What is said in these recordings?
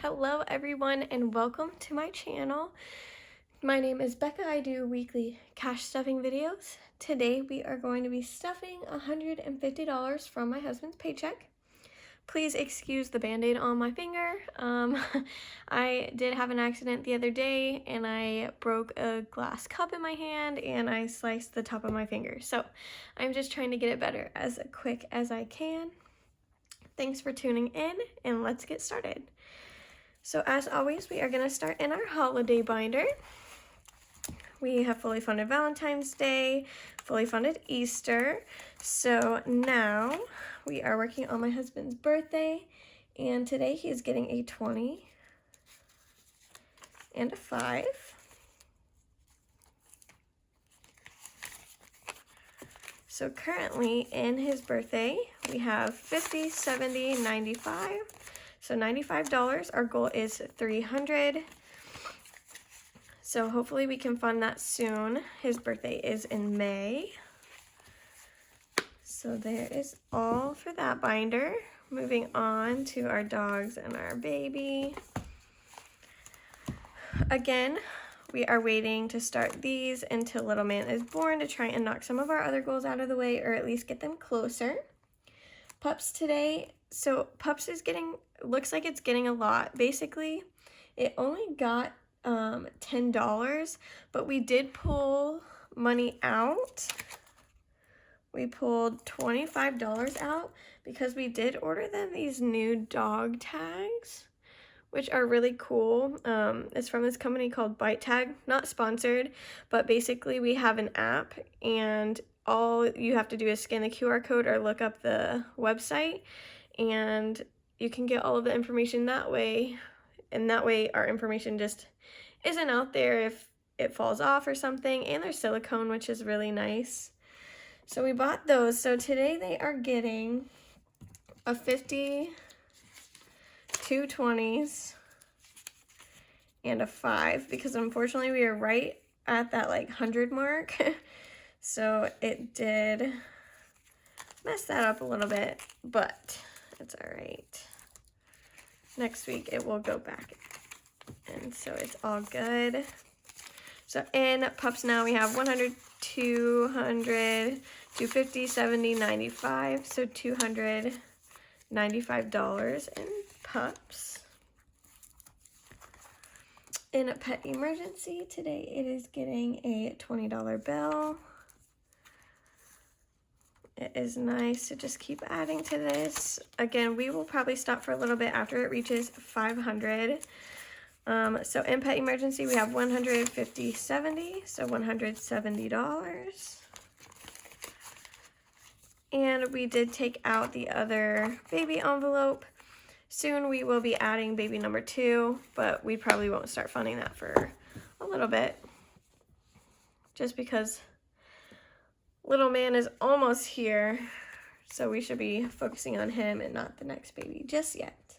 Hello everyone and welcome to my channel. My name is Becca. I do weekly cash stuffing videos. Today we are going to be stuffing $150 from my husband's paycheck. Please excuse the band-aid on my finger. I did have an accident the other day and I broke a glass cup in my hand and I sliced the top of my finger. So I'm just trying to get it better as quick as I can. Thanks for tuning in and let's get started. So as always, we are going to start in our holiday binder. We have fully funded Valentine's Day, fully funded Easter. So now we are working on my husband's birthday, and today he is getting a 20 and a 5. So currently in his birthday, we have 50, 70, 95. So $95, our goal is $300. So hopefully we can fund that soon. His birthday is in May. So there is all for that binder. Moving on to our dogs and our baby. Again, we are waiting to start these until little man is born to try and knock some of our other goals out of the way, or at least get them closer. Pups today. So Pups is getting, looks like it's getting a lot. Basically, it only got $10, but we did pull money out. We pulled $25 out because we did order them these new dog tags, which are really cool. It's from this company called Bite Tag, not sponsored, but basically we have an app and all you have to do is scan the QR code or look up the website, and you can get all of the information that way, and that way our information just isn't out there if it falls off or something, and they're silicone, which is really nice. So we bought those. So today they are getting a 50, 2 20s, and a 5, because unfortunately we are right at that like 100 mark. So it did mess that up a little bit, but it's all right. Next week it will go back, and so it's all good. So in Pups now we have 100, 200, 250, 70, 95. So $295 in Pups. In a Pet Emergency today, it is getting a $20 bill. It is nice to just keep adding to this. Again, we will probably stop for a little bit after it reaches 500. So in Pet Emergency, we have 150, 70, so $170. And we did take out the other baby envelope. Soon we will be adding baby number 2, but we probably won't start funding that for a little bit, just because little man is almost here, so we should be focusing on him and not the next baby just yet.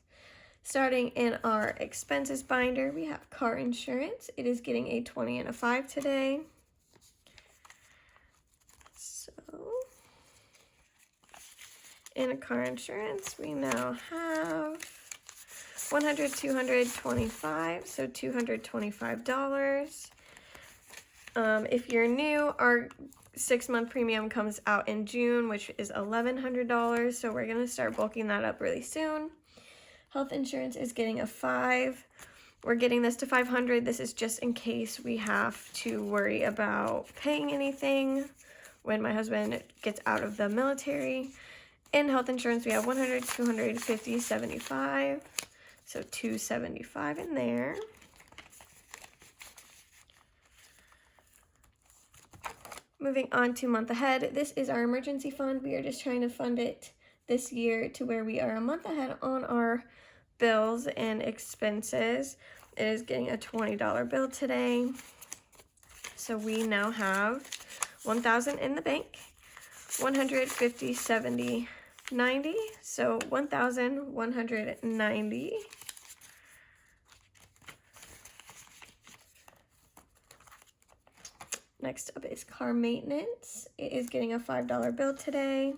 Starting in our expenses binder, we have car insurance. It is getting a 20 and a 5 today. So in car insurance, we now have 100, 225, so $225. If you're new, our 6-month premium comes out in June, which is $1,100, so we're going to start bulking that up really soon. Health insurance is getting a 5. We're getting this to 500. This is just in case we have to worry about paying anything when my husband gets out of the military. In health insurance, we have 100, 250, 75. So $275 in there. Moving on to month ahead, this is our emergency fund. We are just trying to fund it this year to where we are a month ahead on our bills and expenses. It is getting a $20 bill today. So we now have $1,000 in the bank, 150, 70, 90. So $1,190. Next up is car maintenance. It is getting a $5 bill today.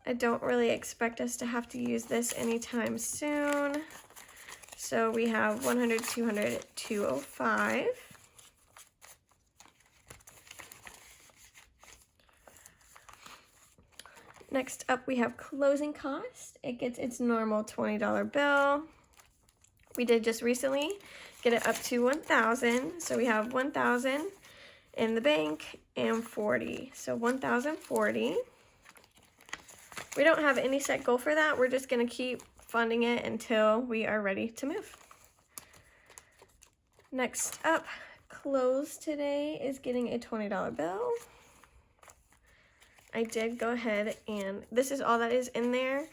I don't really expect us to have to use this anytime soon. So we have 100, 200, 205. Next up, we have closing cost. It gets its normal $20 bill. We did just recently get it up to 1,000. So we have 1,000 in the bank and 40. So 1,040. We don't have any set goal for that. We're just going to keep funding it until we are ready to move. Next up, clothes today is getting a $20 bill. I did go ahead and this is all that is in there.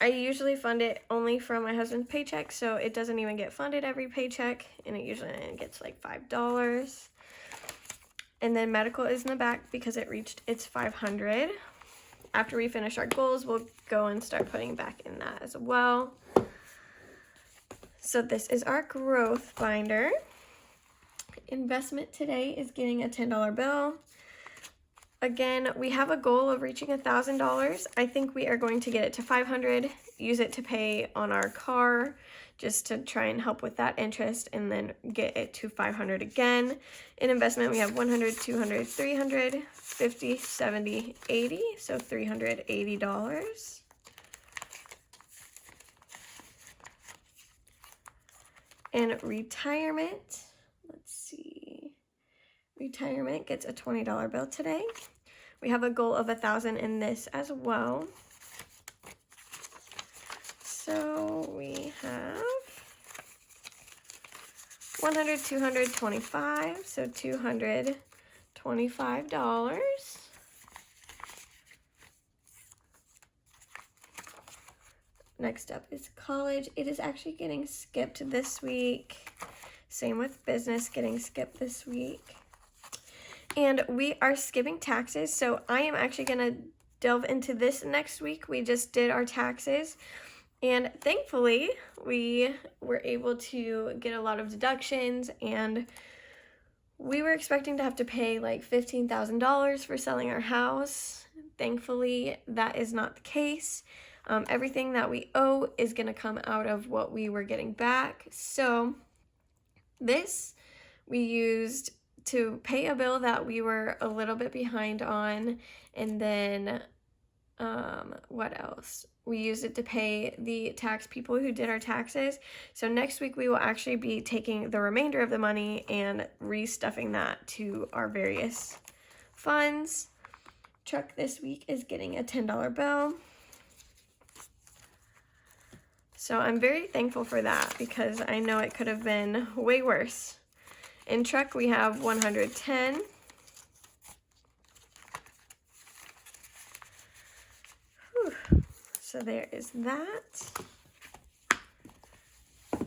I usually fund it only from my husband's paycheck, so it doesn't even get funded every paycheck, and it usually gets like $5. And then medical is in the back because it reached its 500. After we finish our goals, we'll go and start putting back in that as well. So this is our growth binder. Investment today is getting a $10 bill. Again, we have a goal of reaching $1,000. I think we are going to get it to 500, use it to pay on our car, just to try and help with that interest, and then get it to 500 again. In investment, we have 100, 200, 300, 50, 70, 80, so $380. And retirement, let's see. Retirement gets a $20 bill today. We have a goal of 1,000 in this as well. So we have 100, 200, 25, so $225. Next up is college. It is actually getting skipped this week. Same with business getting skipped this week. And we are skipping taxes, so I am actually going to delve into this next week. We just did our taxes, and thankfully we were able to get a lot of deductions, and we were expecting to have to pay like $15,000 for selling our house. Thankfully, that is not the case. Everything that we owe is going to come out of what we were getting back. So this we used to pay a bill that we were a little bit behind on, and then what else? We used it to pay the tax people who did our taxes. So next week we will actually be taking the remainder of the money and restuffing that to our various funds. Truck this week is getting a $10 bill. So I'm very thankful for that because I know it could have been way worse. In truck, we have 110. Whew. So there is that.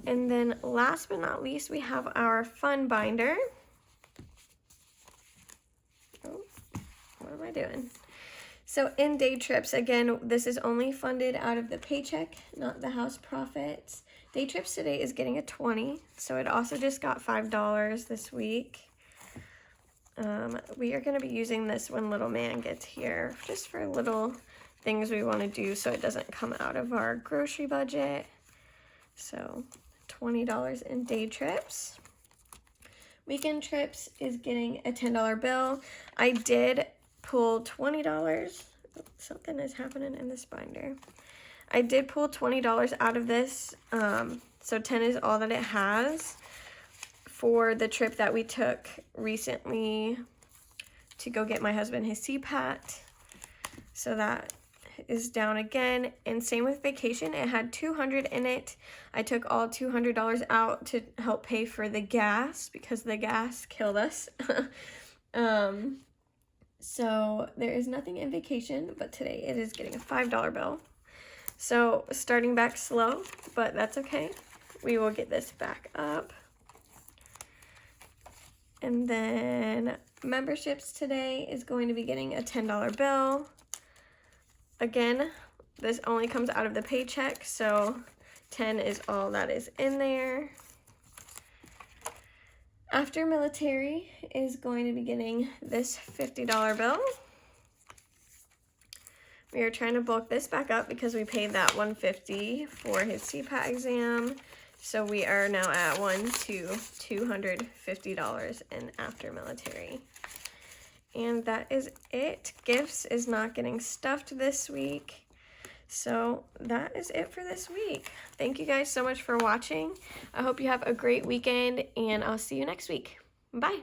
And then last but not least, we have our fun binder. Oh, what am I doing? So in day trips, again, this is only funded out of the paycheck, not the house profits. Day trips today is getting a 20, so it also just got $5 this week. We are going to be using this when little man gets here, just for little things we want to do so it doesn't come out of our grocery budget. So $20 in day trips. Weekend trips is getting a $10 bill. I did pull $20. Something is happening in this binder. I did pull $20 out of this, so 10 is all that it has for the trip that we took recently to go get my husband his CPAT. So that is down again, and same with vacation. It had $200 in it. I took all $200 out to help pay for the gas because the gas killed us. So there is nothing in vacation, but today it is getting a $5 bill. So starting back slow, but that's okay. We will get this back up. And then memberships today is going to be getting a $10 bill. Again, this only comes out of the paycheck, so 10 is all that is in there. After military is going to be getting this $50 bill. We are trying to bulk this back up because we paid that $150 for his CPAT exam. So we are now at $250 in after military. And that is it. Gifts is not getting stuffed this week. So that is it for this week. Thank you guys so much for watching. I hope you have a great weekend, and I'll see you next week. Bye.